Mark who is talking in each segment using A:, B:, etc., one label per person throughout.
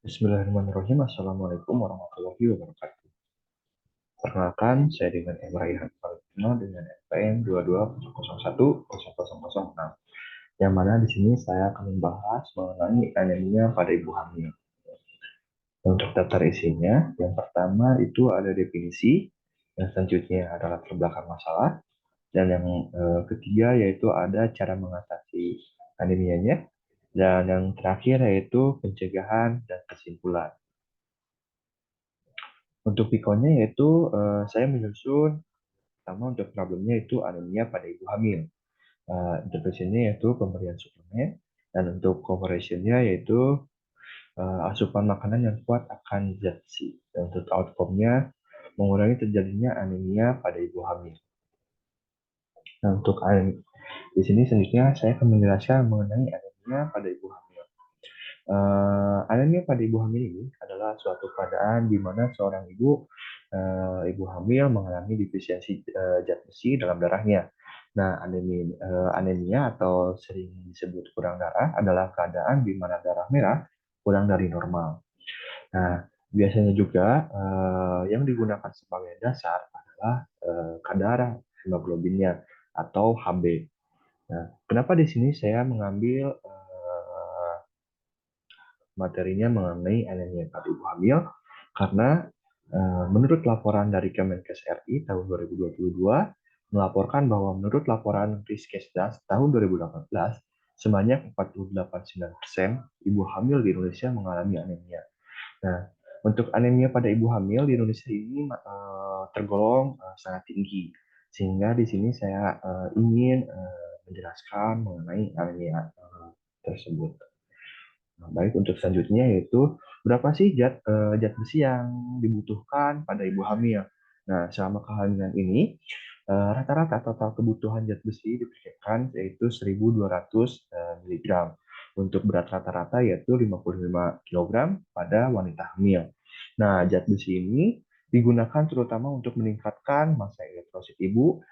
A: Bismillahirrahmanirrahim. Assalamualaikum warahmatullahi wabarakatuh. Perkenalkan, saya dengan Raihan Valentino dengan NPM 22010006. Yang mana di sini saya akan membahas mengenai anemia pada ibu hamil. Untuk daftar isinya, yang pertama itu ada definisi, yang selanjutnya adalah latar belakang masalah, dan yang ketiga yaitu ada cara mengatasi anemianya, dan yang terakhir yaitu pencegahan dan kesimpulan. Untuk pikonnya yaitu saya menyusun pertama untuk problemnya itu anemia pada ibu hamil. Intervensinya yaitu pemberian suplemen dan untuk conversionnya yaitu asupan makanan yang kuat akan zat besi. Dan untuk outcome-nya mengurangi terjadinya anemia pada ibu hamil. Nah, untuk di sini selanjutnya saya akan menjelaskan mengenai anemia pada ibu hamil. Anemia pada ibu hamil ini adalah suatu keadaan di mana seorang ibu hamil mengalami defisiensi zat besi dalam darahnya. Nah, anemia atau sering disebut kurang darah adalah keadaan di mana darah merah kurang dari normal. Nah, biasanya juga yang digunakan sebagai dasar adalah kadar hemoglobinnya atau HB. Nah, kenapa di sini saya mengambil materinya mengenai anemia pada ibu hamil karena menurut laporan dari Kemenkes RI tahun 2022 melaporkan bahwa menurut laporan Riskesdas tahun 2018 sebanyak 48,9% ibu hamil di Indonesia mengalami anemia. Nah, untuk anemia pada ibu hamil di Indonesia ini tergolong sangat tinggi, sehingga di sini saya ingin menjelaskan mengenai anemia tersebut. Nah, baik untuk selanjutnya yaitu berapa sih zat besi yang dibutuhkan pada ibu hamil. Nah, selama kehamilan ini rata-rata total kebutuhan zat besi diperkirakan yaitu 1.200 mg. Untuk berat rata-rata yaitu 55 kg pada wanita hamil. Nah, zat besi ini digunakan terutama untuk meningkatkan massa elektrosit ibu,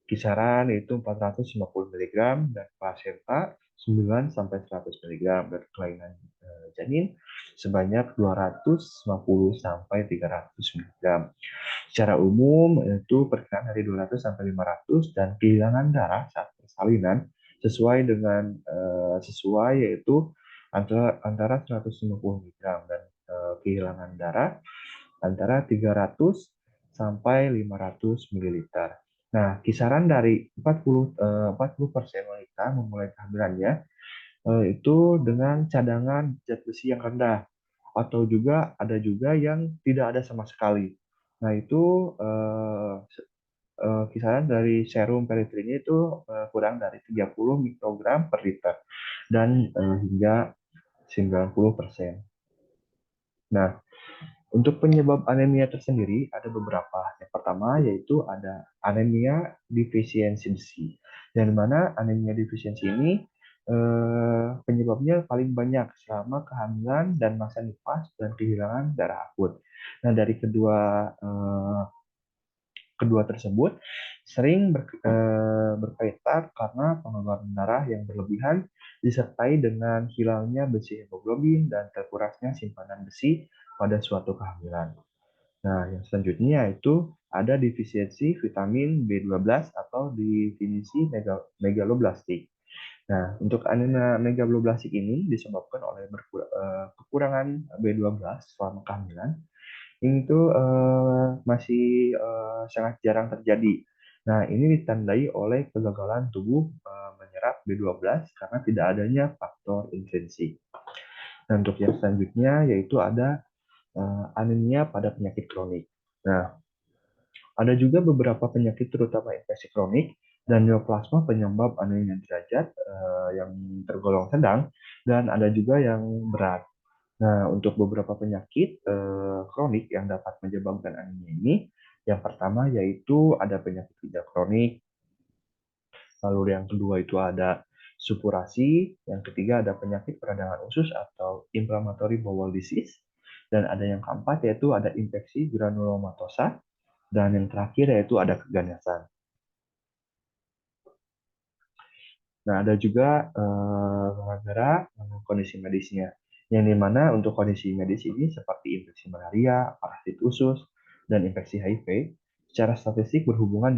A: kisaran yaitu 450 mg dan plasenta 9 sampai 100 mg dan kelainan janin sebanyak 250 sampai 300 mg. Secara umum itu perkiraan dari 200 sampai 500 dan kehilangan darah saat persalinan sesuai yaitu antara 150 mg dan kehilangan darah antara 300 sampai 500 ml. Nah, kisaran dari 40% wanita memulai kehamilannya itu dengan cadangan zat besi yang rendah atau ada juga yang tidak ada sama sekali. Nah, itu kisaran dari serum peritrinya itu kurang dari 30 mikrogram per liter dan hingga 90%. Nah, untuk penyebab anemia tersendiri ada beberapa. Yang pertama yaitu ada anemia defisiensi besi. Yang mana anemia defisiensi ini penyebabnya paling banyak selama kehamilan dan masa nifas dan kehilangan darah akut. Nah, dari kedua tersebut sering berkaitan karena pengeluaran darah yang berlebihan disertai dengan hilangnya besi hemoglobin dan terkurasnya simpanan besi pada suatu kehamilan. Nah, yang selanjutnya yaitu ada defisiensi vitamin B12 atau definisi megaloblastik. Nah, untuk anemia megaloblastik ini disebabkan oleh kekurangan B12 selama kehamilan. Ini tuh masih sangat jarang terjadi. Nah, ini ditandai oleh kegagalan tubuh menyerap B12 karena tidak adanya faktor intrinsik. Nah, untuk yang selanjutnya yaitu ada anemia pada penyakit kronik. Nah, ada juga beberapa penyakit terutama infeksi kronik dan neoplasma penyebab anemia derajat yang tergolong sedang dan ada juga yang berat. Nah, untuk beberapa penyakit kronik yang dapat menyebabkan anemia ini, yang pertama yaitu ada penyakit ginjal kronik, lalu yang kedua itu ada supurasi, yang ketiga ada penyakit peradangan usus atau inflammatory bowel disease, dan ada yang keempat yaitu ada infeksi granulomatosa, dan yang terakhir yaitu ada keganasan. Nah, ada juga gara-gara kondisi medisnya. yang dimana untuk kondisi medis ini seperti infeksi malaria, parasit usus, dan infeksi HIV, secara statistik berhubungan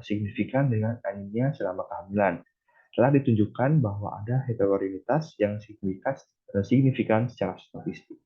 A: signifikan dengan anemia selama kehamilan. Telah ditunjukkan bahwa ada heterogenitas yang signifikan secara statistik.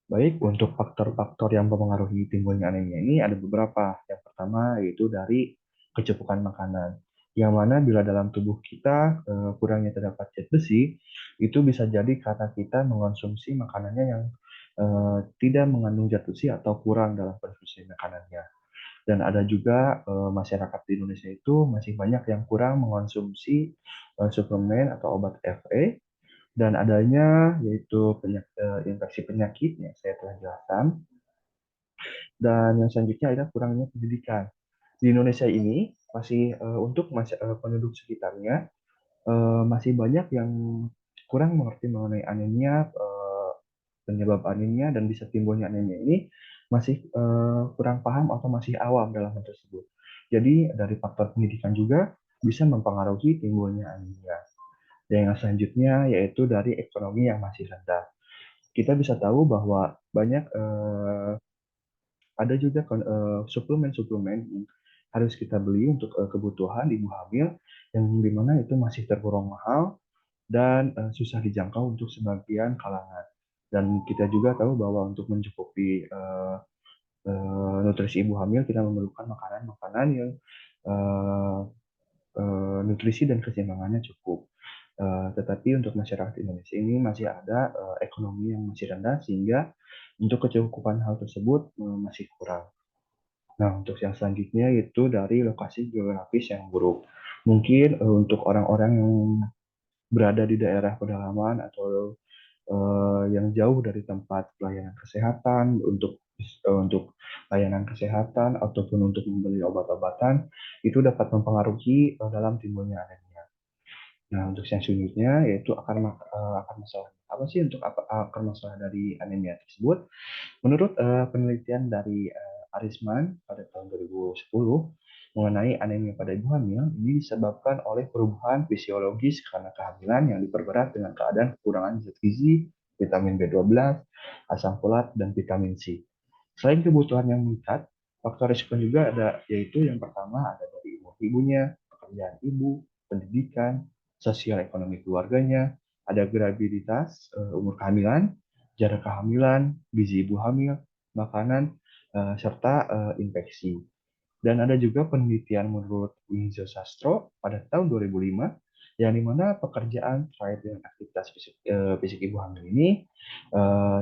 A: Baik, untuk faktor-faktor yang mempengaruhi timbulnya anemia ini ada beberapa. Yang pertama yaitu dari kecukupan makanan. Yang mana bila dalam tubuh kita kurangnya terdapat zat besi, itu bisa jadi karena kita mengonsumsi makanannya yang tidak mengandung zat besi atau kurang dalam konsumsi makanannya. Dan ada juga masyarakat di Indonesia itu masih banyak yang kurang mengonsumsi suplemen atau obat FE dan adanya yaitu infeksi penyakit yang saya telah jelaskan, dan yang selanjutnya adalah kurangnya pendidikan. Di Indonesia ini masih untuk penduduk sekitarnya masih banyak yang kurang mengerti mengenai anemia, penyebab anemia dan bisa timbulnya anemia ini masih kurang paham atau masih awam dalam hal tersebut. Jadi dari faktor pendidikan juga bisa mempengaruhi timbulnya anemia. Dan yang selanjutnya yaitu dari ekonomi yang masih rendah. Kita bisa tahu bahwa banyak ada juga suplemen-suplemen yang harus kita beli untuk kebutuhan ibu hamil yang dimana itu masih tergolong mahal dan susah dijangkau untuk sebagian kalangan. Dan kita juga tahu bahwa untuk mencukupi nutrisi ibu hamil kita memerlukan makanan-makanan yang uh, nutrisi dan keseimbangannya cukup. Tetapi untuk masyarakat Indonesia ini masih ada ekonomi yang masih rendah sehingga untuk kecukupan hal tersebut masih kurang. Nah, untuk yang selanjutnya itu dari lokasi geografis yang buruk. Mungkin untuk orang-orang yang berada di daerah pedalaman atau yang jauh dari tempat pelayanan kesehatan untuk layanan kesehatan ataupun untuk membeli obat-obatan itu dapat mempengaruhi dalam timbulnya anemia. Nah, untuk yang selanjutnya yaitu akar masalah. Apa sih untuk akar masalah dari anemia tersebut? Menurut penelitian dari Arisman pada tahun 2010 mengenai anemia pada ibu hamil, ini disebabkan oleh perubahan fisiologis karena kehamilan yang diperberat dengan keadaan kekurangan zat gizi, vitamin B12, asam folat, dan vitamin C. Selain kebutuhan yang meningkat, faktor risiko juga ada, yaitu yang pertama ada dari ibunya, pekerjaan ibu, pendidikan, sosial ekonomi keluarganya, ada graviditas, umur kehamilan, jarak kehamilan, gizi ibu hamil, makanan, serta infeksi. Dan ada juga penelitian menurut Winzo Sastro pada tahun 2005 yang dimana pekerjaan terkait dengan aktivitas fisik ibu hamil ini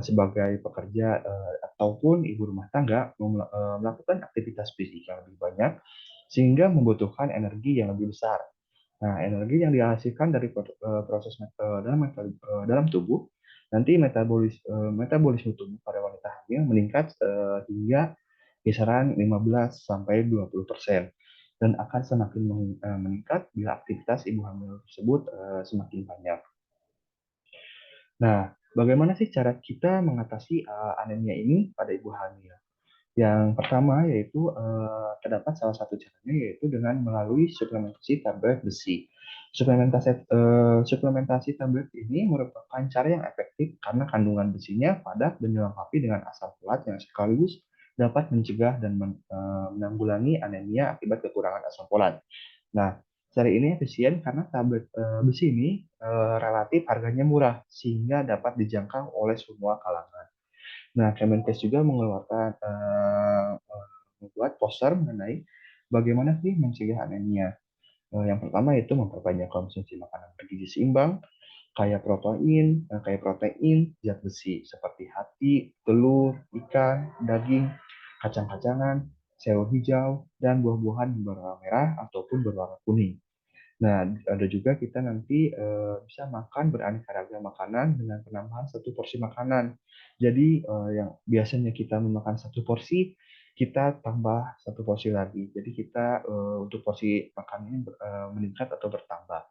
A: sebagai pekerja ataupun ibu rumah tangga melakukan aktivitas fisik yang lebih banyak sehingga membutuhkan energi yang lebih besar. Nah, energi yang dihasilkan dari proses dalam tubuh nanti metabolisme tubuh pada wanita hamil meningkat hingga kisaran 15 sampai 20% dan akan semakin meningkat bila aktivitas ibu hamil tersebut semakin banyak. Nah, bagaimana sih cara kita mengatasi anemia ini pada ibu hamil? Yang pertama yaitu terdapat salah satu caranya yaitu dengan melalui suplementasi tablet besi. Suplementasi tablet ini merupakan cara yang efektif karena kandungan besinya padat dan dilengkapi dengan asam folat yang sekaligus dapat mencegah dan menanggulangi anemia akibat kekurangan asam folat. Nah, cara ini efisien karena tablet besi ini relatif harganya murah sehingga dapat dijangkau oleh semua kalangan. Nah, Kemenkes juga membuat poster mengenai bagaimana sih mencegah anemia. Yang pertama itu memperbanyak konsumsi makanan bergizi seimbang, kaya protein, zat besi seperti hati, telur, ikan, daging, kacang-kacangan, sayur hijau, dan buah-buahan berwarna merah ataupun berwarna kuning. Nah, ada juga kita nanti bisa makan beraneka ragam makanan dengan penambahan satu porsi makanan. Jadi yang biasanya kita memakan satu porsi, kita tambah satu porsi lagi. Jadi kita untuk porsi makannya meningkat atau bertambah.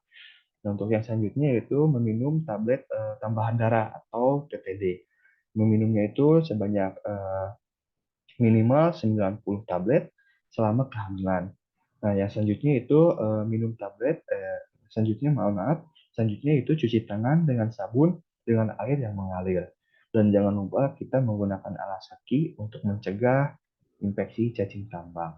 A: Nah, untuk yang selanjutnya yaitu meminum tablet tambahan darah atau TTD. Meminumnya itu sebanyak minimal 90 tablet selama kehamilan. Nah, yang selanjutnya itu minum tablet, selanjutnya maaf, Selanjutnya itu cuci tangan dengan sabun dengan air yang mengalir. Dan jangan lupa kita menggunakan alas kaki untuk mencegah infeksi cacing tambang.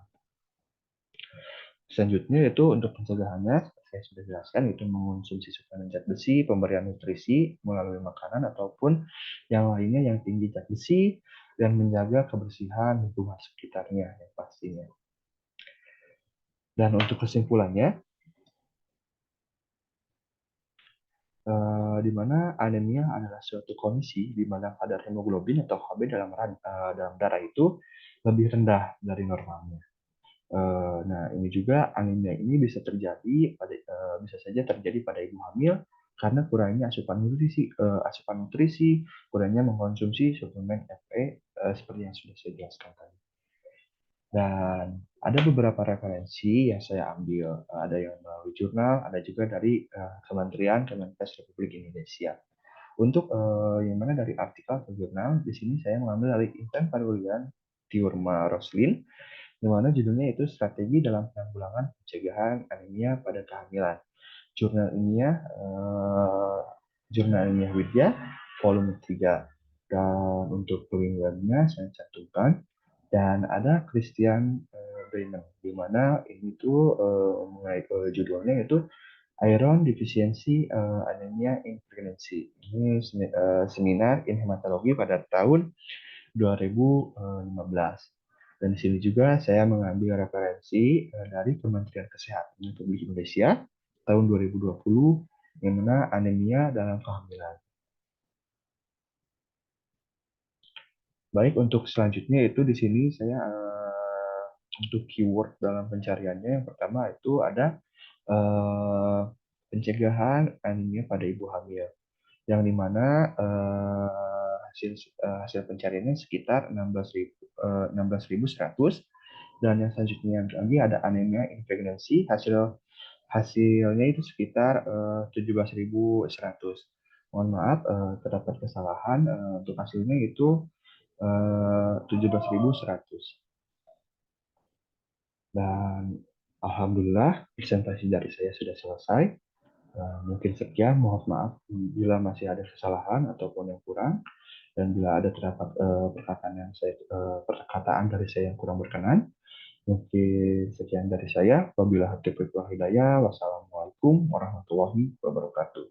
A: Selanjutnya itu untuk pencegahannya, seperti saya sudah jelaskan, itu mengonsumsi suplemen zat besi, pemberian nutrisi melalui makanan ataupun yang lainnya yang tinggi zat besi, dan menjaga kebersihan lingkungan sekitarnya yang pastinya. Dan untuk kesimpulannya, di mana anemia adalah suatu kondisi di mana kadar hemoglobin atau Hb dalam darah itu lebih rendah dari normalnya. Nah, ini juga anemia ini bisa saja terjadi pada ibu hamil karena kurangnya asupan nutrisi, kurangnya mengkonsumsi suplemen Fe seperti yang sudah saya jelaskan tadi. Dan ada beberapa referensi yang saya ambil, ada yang melalui jurnal, ada juga dari Kementerian Kemenkes Republik Indonesia. Untuk yang mana dari artikel atau jurnal, di sini saya mengambil dari Inten Parulian Tiurma Roslin, di mana judulnya itu Strategi dalam Penanggulangan Pencegahan Anemia pada Kehamilan. Jurnal ilmiah Jurnal Ilmiah Widya volume 3. Dan untuk link webnya saya cantumkan. Dan ada Christian Brenner, di mana ini tuh judulnya itu Iron Deficiency Anemia in Pregnancy. Ini seminar in hematologi pada tahun 2015. Dan di sini juga saya mengambil referensi dari Kementerian Kesehatan Republik Indonesia tahun 2020 yang mana anemia dalam kehamilan. Baik, untuk selanjutnya itu di sini saya untuk keyword dalam pencariannya yang pertama itu ada pencegahan anemia pada ibu hamil, yang dimana hasil pencariannya sekitar 16.100. Dan yang selanjutnya lagi ada anemia in pregnancy, hasilnya itu sekitar 17.100. Mohon maaf, terdapat kesalahan untuk hasilnya itu 17.100. Dan alhamdulillah presentasi dari saya sudah selesai. Mungkin sekian, mohon maaf bila masih ada kesalahan ataupun yang kurang, dan bila ada terdapat perkataan dari saya yang kurang berkenan. Mungkin sekian dari saya. Wabillahi taufiq wal hidayah. Wassalamualaikum warahmatullahi wabarakatuh.